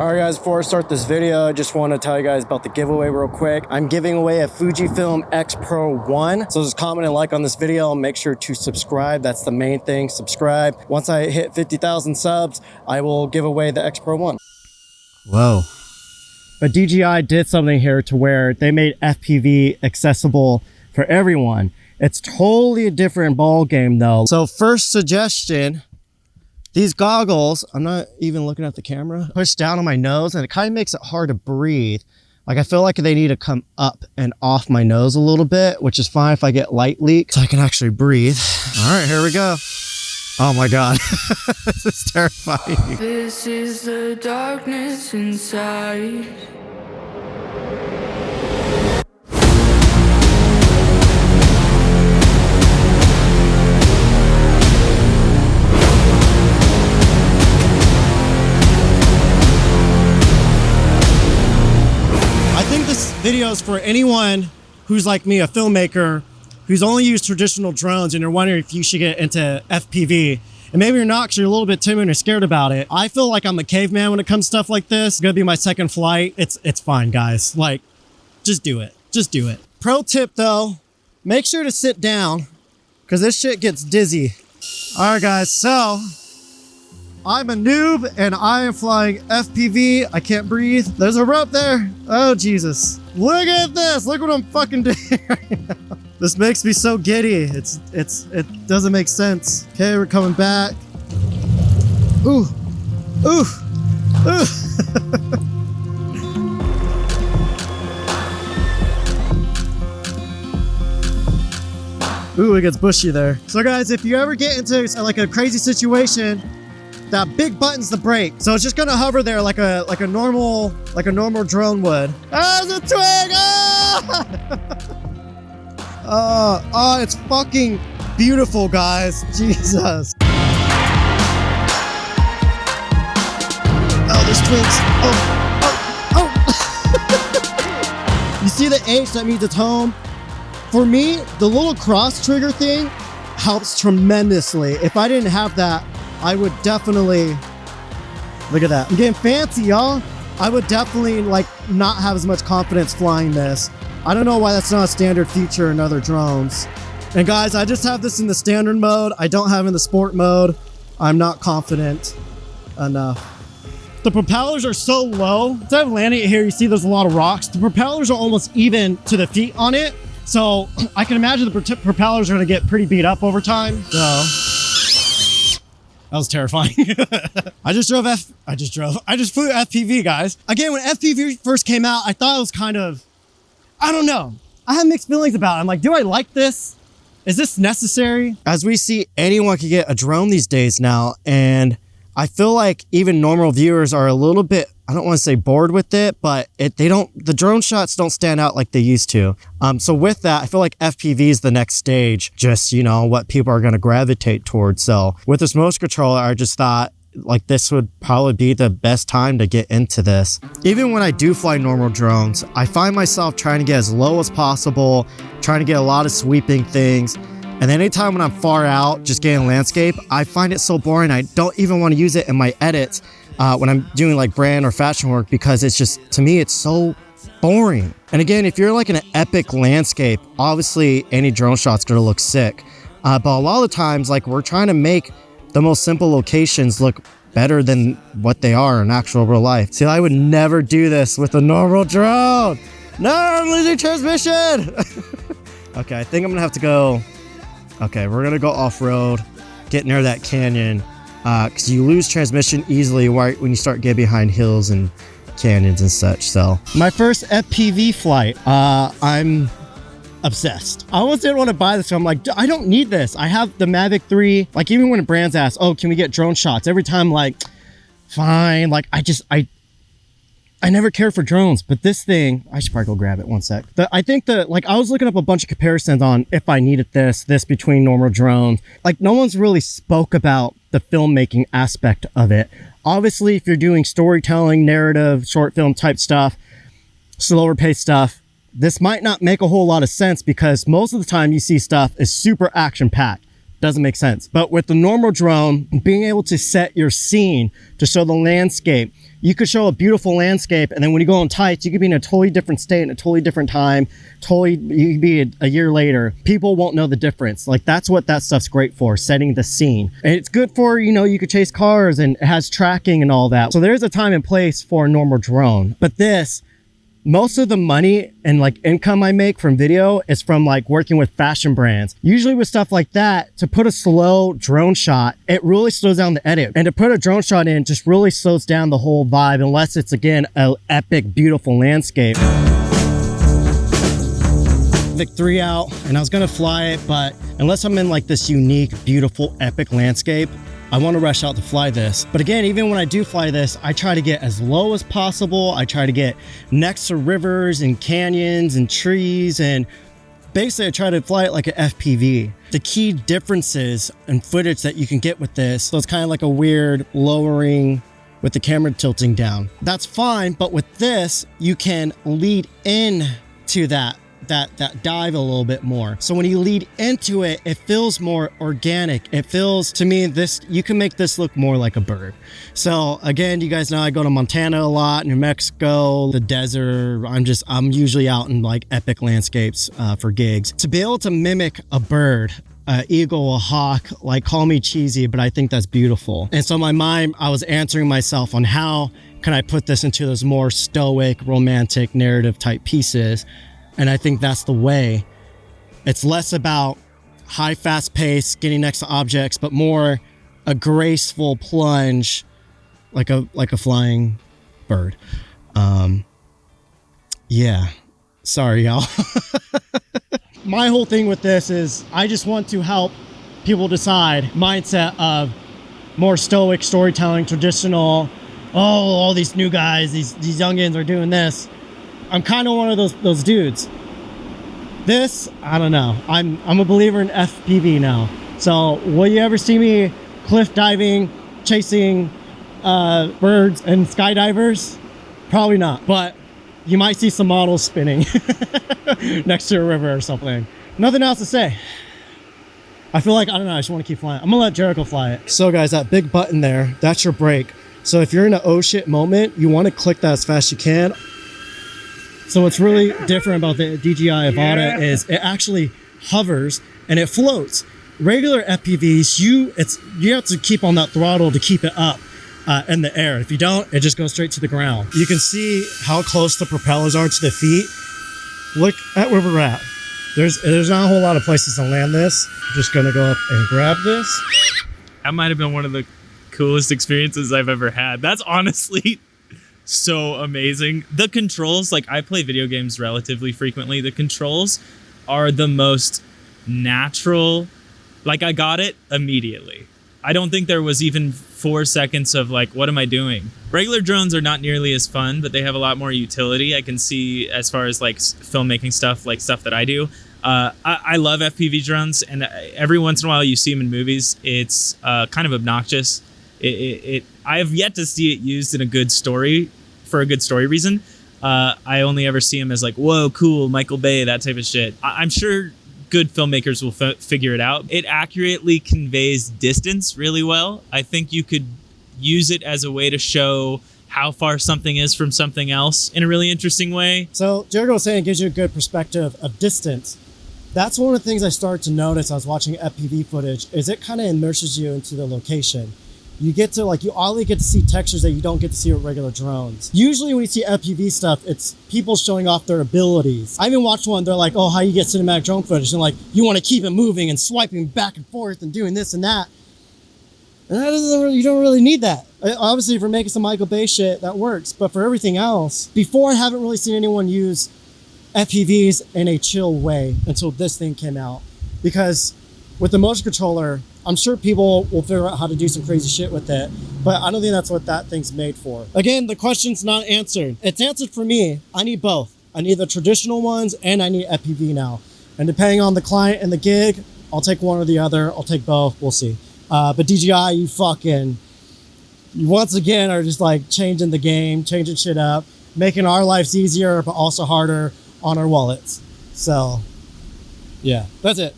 All right guys, before I start this video, I just want to tell you guys about the giveaway real quick. I'm giving away a Fujifilm X Pro 1. So just comment and like on this video. Make sure to subscribe. That's the main thing, subscribe. Once I hit 50,000 subs, I will give away the X Pro 1. Whoa. But DJI did something here to where they made FPV accessible for everyone. It's totally a different ball game though. So first suggestion, these goggles, I'm not even looking at the camera, push down on my nose and it kind of makes it hard to breathe. Like I feel like they need to come up and off my nose a little bit, which is fine if I get light leaks so I can actually breathe. All right, here we go. Oh my God, this is terrifying. This is the darkness inside. Video is for anyone who's like me, a filmmaker, who's only used traditional drones and you're wondering if you should get into FPV. And maybe you're not because you're a little bit timid or scared about it. I feel like I'm a caveman when it comes to stuff like this. It's gonna be my second flight. It's fine, guys. Like, just do it. Just do it. Pro tip though, make sure to sit down because this shit gets dizzy. All right, guys, so I'm a noob and I am flying FPV. I can't breathe. There's a rope there. Oh, Jesus. Look at this. Look what I'm fucking doing right now. This makes me so giddy. It doesn't make sense. Okay, we're coming back. Ooh. Ooh. Ooh. Ooh, it gets bushy there. So guys, if you ever get into like a crazy situation, that big button's the brake. So it's just gonna hover there like a normal drone would. Ah, there's a twig! Ah! Oh, it's fucking beautiful, guys. Jesus. Oh, there's twigs. Oh. You see the H, that means it's home. For me, the little cross trigger thing helps tremendously. If I didn't have that, I would definitely, look at that. I'm getting fancy, y'all. I would definitely like not have as much confidence flying this. I don't know why that's not a standard feature in other drones. And guys, I just have this in the standard mode. I don't have it in the sport mode. I'm not confident enough. The propellers are so low. Instead of landing it here, you see there's a lot of rocks. The propellers are almost even to the feet on it. So I can imagine the propellers are gonna get pretty beat up over time. So. That was terrifying. I just flew FPV, guys. Again, when FPV first came out, I thought it was kind of, I don't know. I had mixed feelings about it. I'm like, do I like this? Is this necessary? As we see, anyone can get a drone these days now. And I feel like even normal viewers are a little bit, I don't want to say bored with it, but the drone shots don't stand out like they used to. So with that, I feel like FPV is the next stage, just, you know, what people are going to gravitate towards. So with this motion controller, I just thought like this would probably be the best time to get into this. Even when I do fly normal drones, I find myself trying to get as low as possible, trying to get a lot of sweeping things. And then anytime when I'm far out, just getting landscape, I find it so boring. I don't even want to use it in my edits when I'm doing like brand or fashion work because it's just, to me, it's so boring. And again, if you're like in an epic landscape, obviously any drone shot's gonna look sick. But a lot of the times, like we're trying to make the most simple locations look better than what they are in actual real life. See, I would never do this with a normal drone. No, I'm losing transmission. Okay, I think I'm gonna have to go. Okay, we're gonna go off-road, get near that canyon, because you lose transmission easily right when you start getting behind hills and canyons and such. So my first FPV flight, I'm obsessed. I almost didn't want to buy this, so I'm like, I don't need this. I have the MAVIC 3. Like, even when brands ask, oh, can we get drone shots? Every time, like, fine. Like, I never cared for drones, but this thing, I should probably go grab it one sec. I think like I was looking up a bunch of comparisons on if I needed this between normal drones. Like no one's really spoke about the filmmaking aspect of it. Obviously, if you're doing storytelling, narrative, short film type stuff, slower paced stuff, this might not make a whole lot of sense because most of the time you see stuff is super action packed. Doesn't make sense. But with the normal drone, being able to set your scene to show the landscape, you could show a beautiful landscape, and then when you go on tights, you could be in a totally different state in a totally different time. You could be a year later. People won't know the difference. Like, that's what that stuff's great for, setting the scene. And it's good for, you know, you could chase cars, and it has tracking and all that. So there's a time and place for a normal drone. But this, most of the money and like income I make from video is from like working with fashion brands. Usually with stuff like that, to put a slow drone shot, it really slows down the edit. And to put a drone shot in just really slows down the whole vibe, unless it's, again, an epic, beautiful landscape. Vic 3 out, and I was gonna fly it, but unless I'm in like this unique, beautiful, epic landscape, I want to rush out to fly this. But again, even when I do fly this, I try to get as low as possible. I try to get next to rivers and canyons and trees, and basically I try to fly it like an FPV. The key differences in footage that you can get with this, so it's kind of like a weird lowering with the camera tilting down. That's fine, but with this, you can lead in to that dive a little bit more. So when you lead into it, it feels more organic. It feels, to me, you can make this look more like a bird. So again, you guys know I go to Montana a lot, New Mexico, the desert. I'm usually out in like epic landscapes for gigs. To be able to mimic a bird, eagle, a hawk, like, call me cheesy, but I think that's beautiful. And so in my mind, I was answering myself on how can I put this into those more stoic, romantic, narrative type pieces. And I think that's the way. It's less about high, fast pace, getting next to objects, but more a graceful plunge, like a flying bird. Yeah, sorry, y'all. My whole thing with this is I just want to help people decide mindset of more stoic storytelling, traditional, all these new guys, these youngins are doing this. I'm kind of one of those dudes. This, I don't know. I'm a believer in FPV now. So will you ever see me cliff diving, chasing birds and skydivers? Probably not. But you might see some models spinning next to a river or something. Nothing else to say. I feel like, I don't know, I just want to keep flying. I'm gonna let Jericho fly it. So guys, that big button there, that's your brake. So if you're in an oh shit moment, you want to click that as fast as you can. So what's really different about the DJI Avata is it actually hovers and it floats. Regular FPVs, you have to keep on that throttle to keep it up in the air. If you don't, it just goes straight to the ground. You can see how close the propellers are to the feet. Look at where we're at. There's not a whole lot of places to land this. I'm just gonna go up and grab this. That might have been one of the coolest experiences I've ever had. That's honestly so amazing. The controls, like, I play video games relatively frequently. The controls are the most natural. Like, I got it immediately. I don't think there was even 4 seconds of like, what am I doing? Regular drones are not nearly as fun, but they have a lot more utility. I can see as far as like filmmaking stuff, like stuff that I do. I love FPV drones, and every once in a while you see them in movies. It's kind of obnoxious. I have yet to see it used in a good story, for a good story reason. I only ever see them as like, whoa, cool, Michael Bay, that type of shit. I'm sure good filmmakers will figure it out. It accurately conveys distance really well. I think you could use it as a way to show how far something is from something else in a really interesting way. So Jericho was saying it gives you a good perspective of distance. That's one of the things I started to notice. I was watching FPV footage, is it kind of immerses you into the location. You get to you only get to see textures that you don't get to see with regular drones. Usually when you see FPV stuff, it's people showing off their abilities. I even watched one, they're like, oh, how you get cinematic drone footage? And like, you want to keep it moving and swiping back and forth and doing this and that. And you don't really need that. Obviously, if you're making some Michael Bay shit, that works. But for everything else, before I haven't really seen anyone use FPVs in a chill way until this thing came out. Because with the motion controller, I'm sure people will figure out how to do some crazy shit with it, but I don't think that's what that thing's made for. Again, the question's not answered. It's answered for me. I need both. I need the traditional ones and I need FPV now. And depending on the client and the gig, I'll take one or the other. I'll take both. We'll see. But DJI, you once again are just like changing the game, changing shit up, making our lives easier, but also harder on our wallets. So yeah, that's it.